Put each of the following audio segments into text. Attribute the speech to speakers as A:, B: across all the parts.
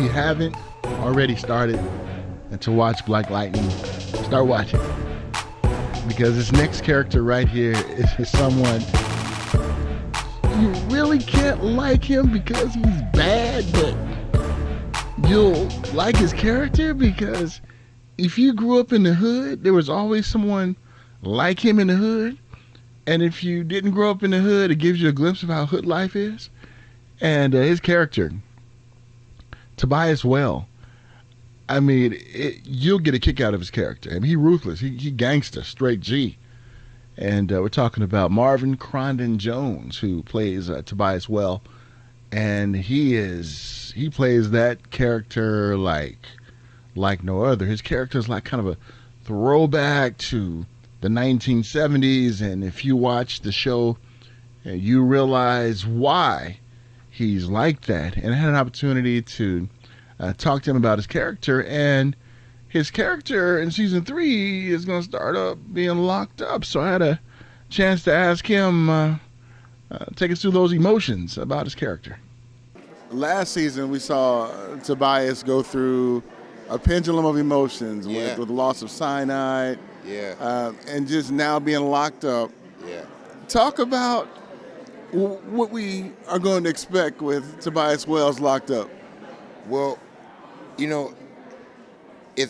A: you haven't already started to watch Black Lightning, start watching. Because this next character right here is someone you really can't like him because he's bad, but you'll like his character because if you grew up in the hood, there was always someone like him in the hood. And if you didn't grow up in the hood, it gives you a glimpse of how hood life is. And his character, Tobias Whale, I mean, you'll get a kick out of his character. I mean, he's ruthless. He gangster, straight G. And we're talking about Marvin Krondon Jones, who plays Tobias Whale. And he plays that character like no other. His character is like kind of a throwback to the 1970s. And if you watch the show, you realize why he's like that. And I had an opportunity to talk to him about his character, and his character in season 3 is going to start up being locked up. So I had a chance to ask him, take us through those emotions about his character. Last season, we saw Tobias go through a pendulum of emotions with the loss of cyanide, and just now being locked up.
B: Yeah.
A: Talk about what we are going to expect with Tobias Whale's locked up.
B: Well, you know,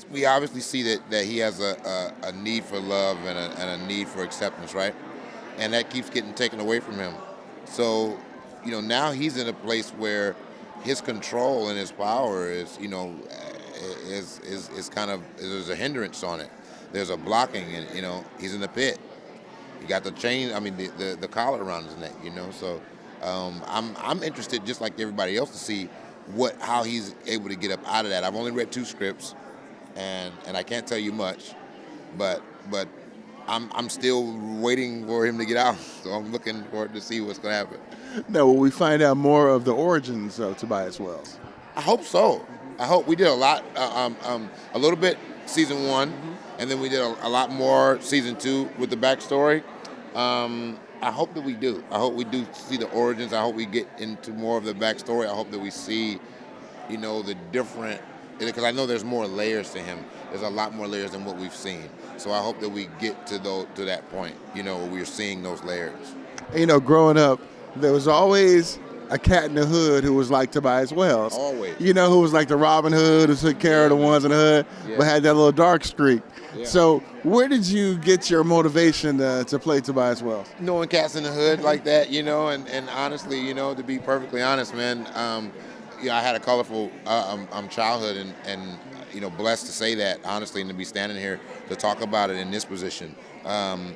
B: we obviously see that he has a need for love and a need for acceptance, right? And that keeps getting taken away from him. So, you know, now he's in a place where his control and his power is, you know, is kind of, there's a hindrance on it. There's a blocking, and, you know, he's in the pit. You got the chain, I mean, the collar around his neck, you know. So I'm interested, just like everybody else, to see how he's able to get up out of that. I've only read 2 scripts, and I can't tell you much, but I'm still waiting for him to get out. So I'm looking forward to see what's going to happen.
A: Now, will we find out more of the origins of Tobias Whale?
B: I hope so. I hope we did a lot, a little bit season 1, and then we did a lot more season 2 with the backstory. I hope that we do. I hope we do see the origins. I hope we get into more of the backstory. I hope that we see, you know, the different, because I know there's more layers to him. There's a lot more layers than what we've seen. So I hope that we get to that point, you know, where we're seeing those layers.
A: You know, growing up, there was always a cat in the hood who was like Tobias Whale.
B: Always.
A: You know, who was like the Robin Hood, who took care of the ones in the hood, but had that little dark streak. Yeah. So where did you get your motivation to play Tobias Whale?
B: Knowing cats in the hood like that, you know, and honestly, you know, to be perfectly honest, man, I had a colorful childhood, and you know, blessed to say that, honestly, and to be standing here to talk about it in this position. And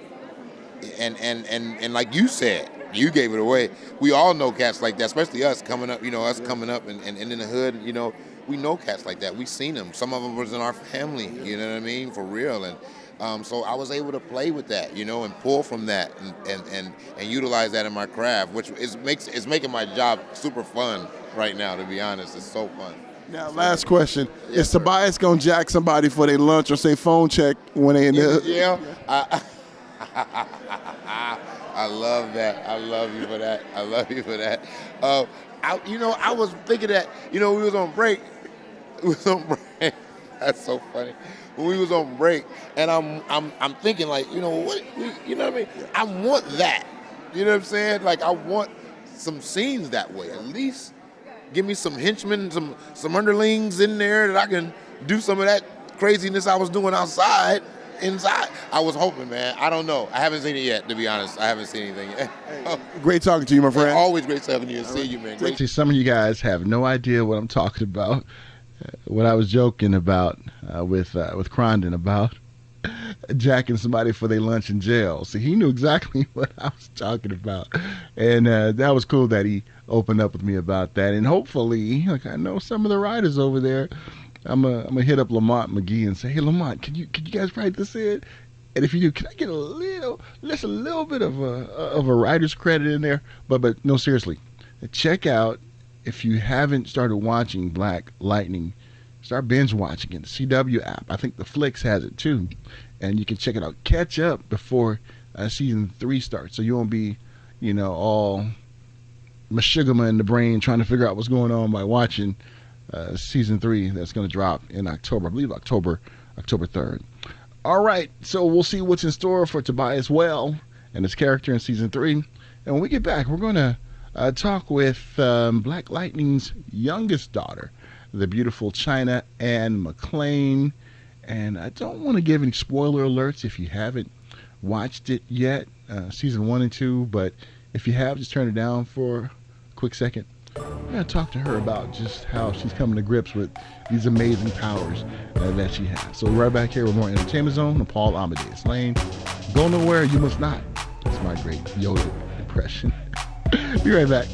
B: like you said, you gave it away. We all know cats like that, especially us coming up, you know, coming up and in the hood, you know, we know cats like that. We've seen them. Some of them was in our family, you know what I mean, for real. And so I was able to play with that, you know, and pull from that and utilize that in my craft, which is making my job super fun right now, to be honest. It's so fun.
A: Now, last question. Is Tobias going to jack somebody for their lunch or say phone check when they in the...
B: Yeah. I love that. I love you for that. I love you for that. I was thinking that, you know, we was on break. That's so funny. When we was on break, and I'm thinking, like, you know, what I mean? I want that. You know what I'm saying? Like, I want some scenes that way. At least give me some henchmen, some underlings in there that I can do some of that craziness I was doing inside. I was hoping, man. I don't know. I haven't seen it yet, to be honest. I haven't seen anything yet.
A: Great talking to you, my friend.
B: Always great talking to you and seeing you, man. Great.
A: See, some of you guys have no idea what I'm talking about. What I was joking about with Krondon about jacking somebody for their lunch in jail. So he knew exactly what I was talking about. And that was cool that he opened up with me about that. And hopefully, like, I know some of the writers over there, I'm gonna hit up Lamont McGee and say, hey, Lamont, can you guys write this in? And if you do, can I get a little bit of a writer's credit in there? But no, seriously, check out, if you haven't started watching Black Lightning, start binge watching it. The CW app, I think the Flicks has it too, and you can check it out. Catch up before season 3 starts, so you won't be, all mashugama in the brain trying to figure out what's going on by watching season 3 that's going to drop in October. I believe October 3rd. All right, so we'll see what's in store for Tobias Whale and his character in season 3. And when we get back, we're going to talk with Black Lightning's youngest daughter, the beautiful China Ann McClain. And I don't want to give any spoiler alerts if you haven't watched it yet, season 1 and 2. But if you have, just turn it down for a quick second. I'm going to talk to her about just how she's coming to grips with these amazing powers that she has. So we're right back here with more Entertainment Zone and Paul Amadeus Lane. Go nowhere, you must not. That's my great Yoda impression. Be right back.